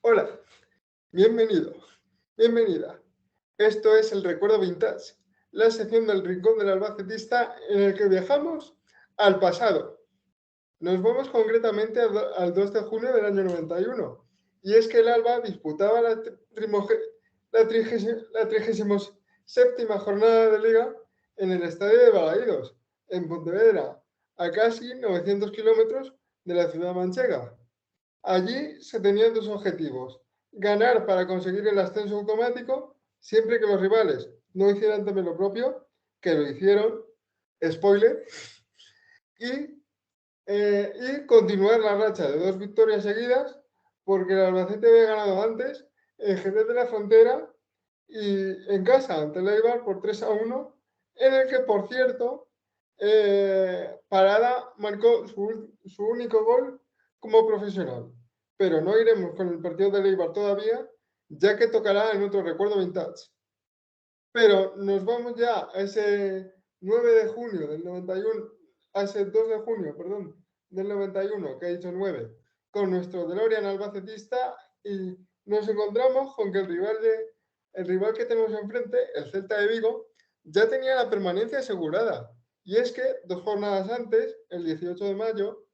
Hola, bienvenido, bienvenida. Esto es el Recuerdo Vintage, la sección del Rincón del Albacetista en el que viajamos al pasado. Nos vamos concretamente al 2 de junio del año 91, y es que el Alba disputaba la 37ª jornada de Liga en el estadio de Balaídos, en Pontevedra, a casi 900 kilómetros de la ciudad manchega. Allí se tenían dos objetivos: ganar para conseguir el ascenso automático, siempre que los rivales no hicieran también lo propio, que lo hicieron, spoiler, y continuar la racha de 2 victorias seguidas, porque el Albacete había ganado antes en Jerez de la Frontera y en casa ante el Eibar por 3-1, en el que, por cierto, Parada marcó su único gol como profesional. Pero no iremos con el partido del Eibar todavía, ya que tocará en otro Recuerdo Vintage. Pero nos vamos ya a ese 9 de junio del 91, a ese 2 de junio, perdón, del 91, que ha dicho 9, con nuestro DeLorean albacetista, y nos encontramos con que el rival que tenemos enfrente, el Celta de Vigo, ya tenía la permanencia asegurada. Y es que 2 jornadas antes, el 18 de mayo,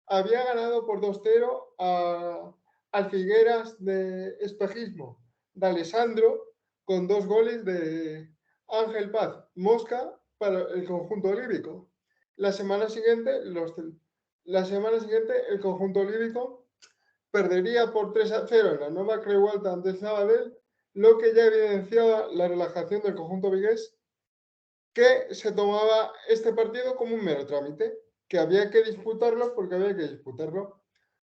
había ganado por 2-0 al Figueras de Espejismo de Alessandro, con 2 goles de Ángel Paz Mosca para el conjunto líbico. La semana siguiente, el conjunto líbico perdería por 3-0 en la Nova Creualta ante el Sabadell, lo que ya evidenciaba la relajación del conjunto vigués, que se tomaba este partido como un mero trámite, que había que disputarlo porque había que disputarlo.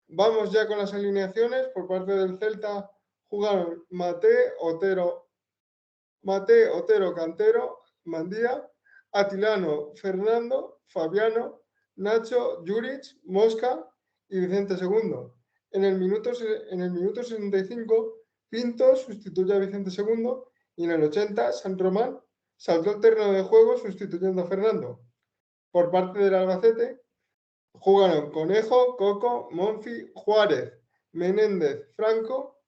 Vamos ya con las alineaciones. Por parte del Celta jugaron Mate, Otero, Cantero, Mandía, Atilano, Fernando, Fabiano, Nacho, Juric, Mosca y Vicente II. En el minuto 65, Pinto sustituye a Vicente II, y en el 80, San Román saltó el terreno de juego sustituyendo a Fernando. Por parte del Albacete jugaron Conejo, Coco, Monfi, Juárez, Menéndez, Franco,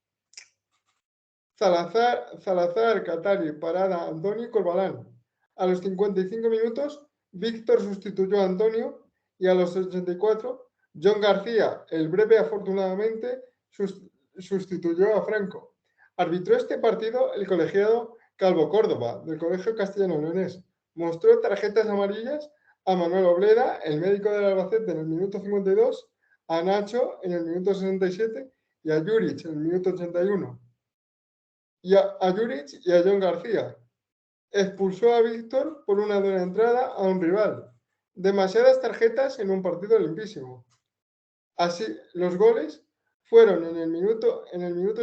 Salazar, Catari, Parada, Antonio y Corbalán. A los 55 minutos, Víctor sustituyó a Antonio, y a los 84, John García, el breve afortunadamente, sustituyó a Franco. Arbitró este partido el colegiado Calvo Córdoba, del Colegio Castellano-Leonés. Mostró tarjetas amarillas a Manuel Obleda, el médico del Albacete, en el minuto 52, a Nacho en el minuto 67 y a Juric en el minuto 81. Y a Juric y a John García. Expulsó a Víctor por una buena entrada a un rival. Demasiadas tarjetas en un partido limpísimo. Así, los goles fueron en el minuto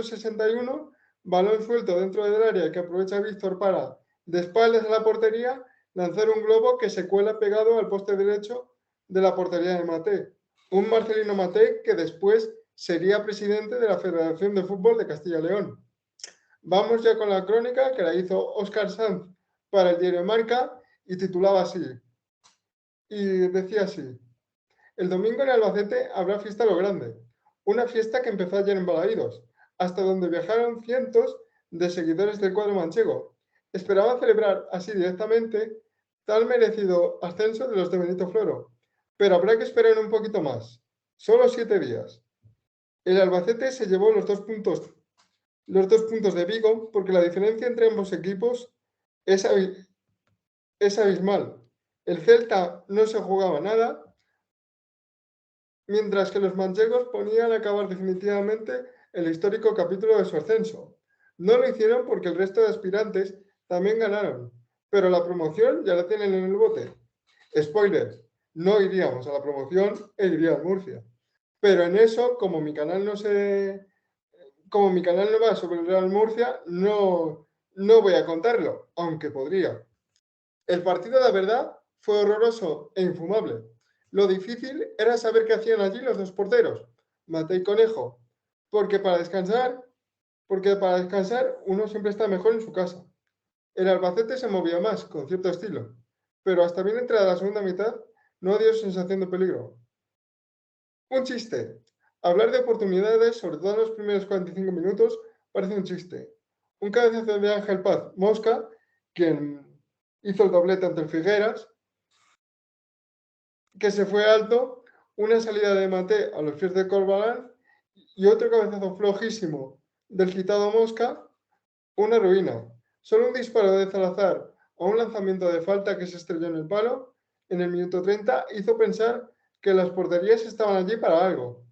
61, balón suelto dentro del área que aprovecha Víctor para, de espaldas a la portería, lanzar un globo que se cuela pegado al poste derecho de la portería de Mate. Un Marcelino Mate que después sería presidente de la Federación de Fútbol de Castilla y León. Vamos ya con la crónica, que la hizo Óscar Sanz para el diario Marca, y titulaba así, y decía así: el domingo en Albacete habrá fiesta a lo grande, una fiesta que empezó ayer en Balaídos, hasta donde viajaron cientos de seguidores del cuadro manchego. Esperaban celebrar así directamente tal merecido ascenso de los de Benito Floro, pero habrá que esperar un poquito más, solo 7 días. El Albacete se llevó los dos puntos de Vigo, porque la diferencia entre ambos equipos es abismal. El Celta no se jugaba nada, mientras que los manchegos ponían a acabar definitivamente el histórico capítulo de su ascenso. No lo hicieron porque el resto de aspirantes también ganaron, pero la promoción ya la tienen en el bote. Spoiler, no iríamos a la promoción e iría a Murcia. Pero en eso, como mi canal no va sobre el Real Murcia, no voy a contarlo, aunque podría. El partido, la verdad, fue horroroso e infumable. Lo difícil era saber qué hacían allí los dos porteros, Mate y Conejo, porque para descansar uno siempre está mejor en su casa. El Albacete se movía más, con cierto estilo, pero hasta bien entrada la segunda mitad no dio sensación de peligro. Un chiste: Hablar de oportunidades, sobre todo en los primeros 45 minutos, parece un chiste. Un cabezazo de Ángel Paz Mosca, quien hizo el doblete ante el Figueras, que se fue alto, una salida de Maté a los pies de Corbalán y otro cabezazo flojísimo del citado Mosca, una ruina. Solo un disparo de Salazar o un lanzamiento de falta que se estrelló en el palo en el minuto 30 hizo pensar que las porterías estaban allí para algo.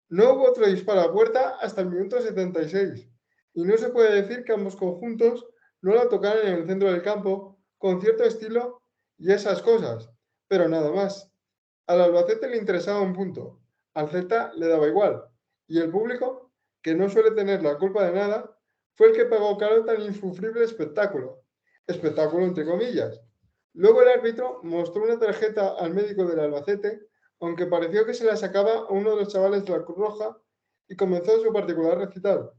No hubo otro disparo a puerta hasta el minuto 76 y no se puede decir que ambos conjuntos no la tocaran en el centro del campo con cierto estilo y esas cosas, pero nada más. Al Albacete le interesaba un punto, al Celta le daba igual, y el público, que no suele tener la culpa de nada, fue el que pagó caro tan insufrible espectáculo. Espectáculo entre comillas. Luego el árbitro mostró una tarjeta al médico del Albacete, aunque pareció que se la sacaba a uno de los chavales de la Cruz Roja, y comenzó su particular recital.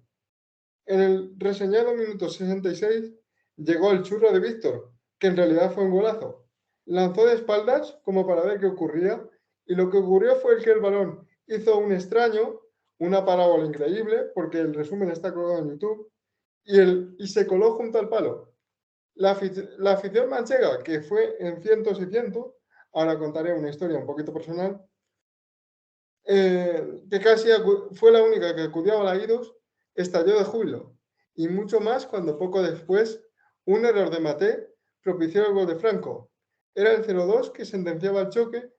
En el reseñado minuto 66 llegó el churro de Víctor, que en realidad fue un golazo. Lanzó de espaldas como para ver qué ocurría y lo que ocurrió fue que el balón hizo un extraño, una parábola increíble, porque el resumen está colgado en YouTube, y se coló junto al palo. La afición manchega, que fue en cientos y cientos, ahora contaré una historia un poquito personal, que casi fue la única que acudió a Balaídos, estalló de júbilo, y mucho más cuando poco después un error de Maté propició el gol de Franco. Era el 0-2 que sentenciaba el choque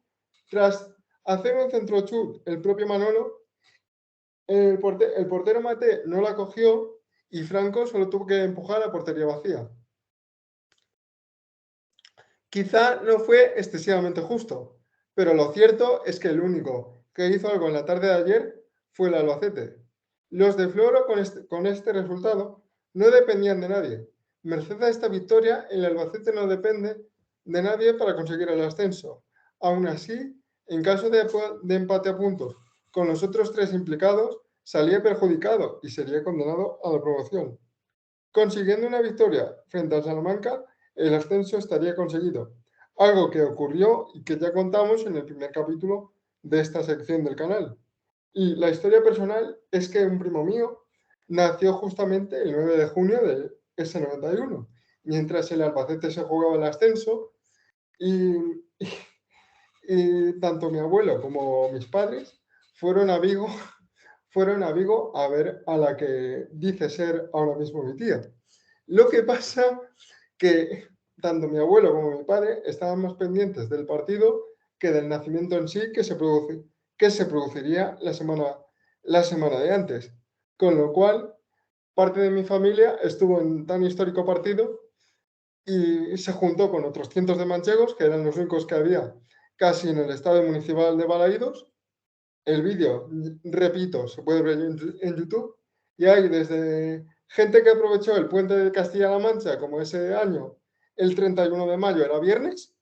tras hacer un centrochut el propio Manolo. El portero Maté no la cogió y Franco solo tuvo que empujar a portería vacía. Quizá no fue excesivamente justo, pero lo cierto es que el único que hizo algo en la tarde de ayer fue el Albacete. Los de Floro con este resultado no dependían de nadie. Merced a esta victoria, el Albacete no depende de nadie para conseguir el ascenso. Aún así, en caso de empate a puntos con los otros tres implicados, salía perjudicado y sería condenado a la promoción. Consiguiendo una victoria frente al Salamanca, el ascenso estaría conseguido, algo que ocurrió y que ya contamos en el primer capítulo de esta sección del canal. Y la historia personal es que un primo mío nació justamente el 9 de junio de ese 91, mientras el Albacete se jugaba el ascenso y, y tanto mi abuelo como mis padres fueron a Vigo a ver a la que dice ser ahora mismo mi tía. Lo que pasa que tanto mi abuelo como mi padre estaban más pendientes del partido que del nacimiento en sí que se produciría la semana de antes. Con lo cual, parte de mi familia estuvo en tan histórico partido y se juntó con otros cientos de manchegos, que eran los únicos que había casi en el estadio municipal de Balaídos. El vídeo, repito, se puede ver en YouTube y hay desde gente que aprovechó el puente de Castilla-La Mancha, como ese año, el 31 de mayo era viernes,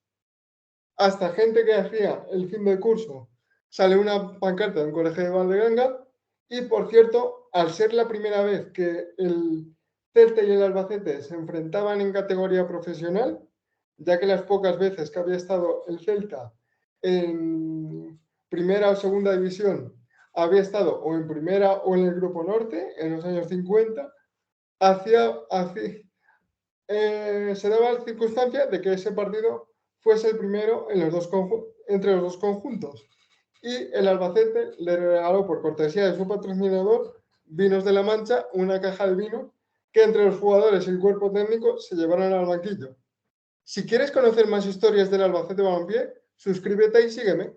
hasta gente que hacía el fin de curso. Sale una pancarta de un colegio de Valdeganga y, por cierto, al ser la primera vez que el Celta y el Albacete se enfrentaban en categoría profesional, ya que las pocas veces que había estado el Celta en primera o segunda división había estado o en primera o en el Grupo Norte en los años 50, se daba la circunstancia de que ese partido fuese el primero en entre los dos conjuntos. Y el Albacete le regaló por cortesía de su patrocinador, Vinos de la Mancha, una caja de vino que entre los jugadores y el cuerpo técnico se llevaron al banquillo. Si quieres conocer más historias del Albacete Balompié, suscríbete y sígueme.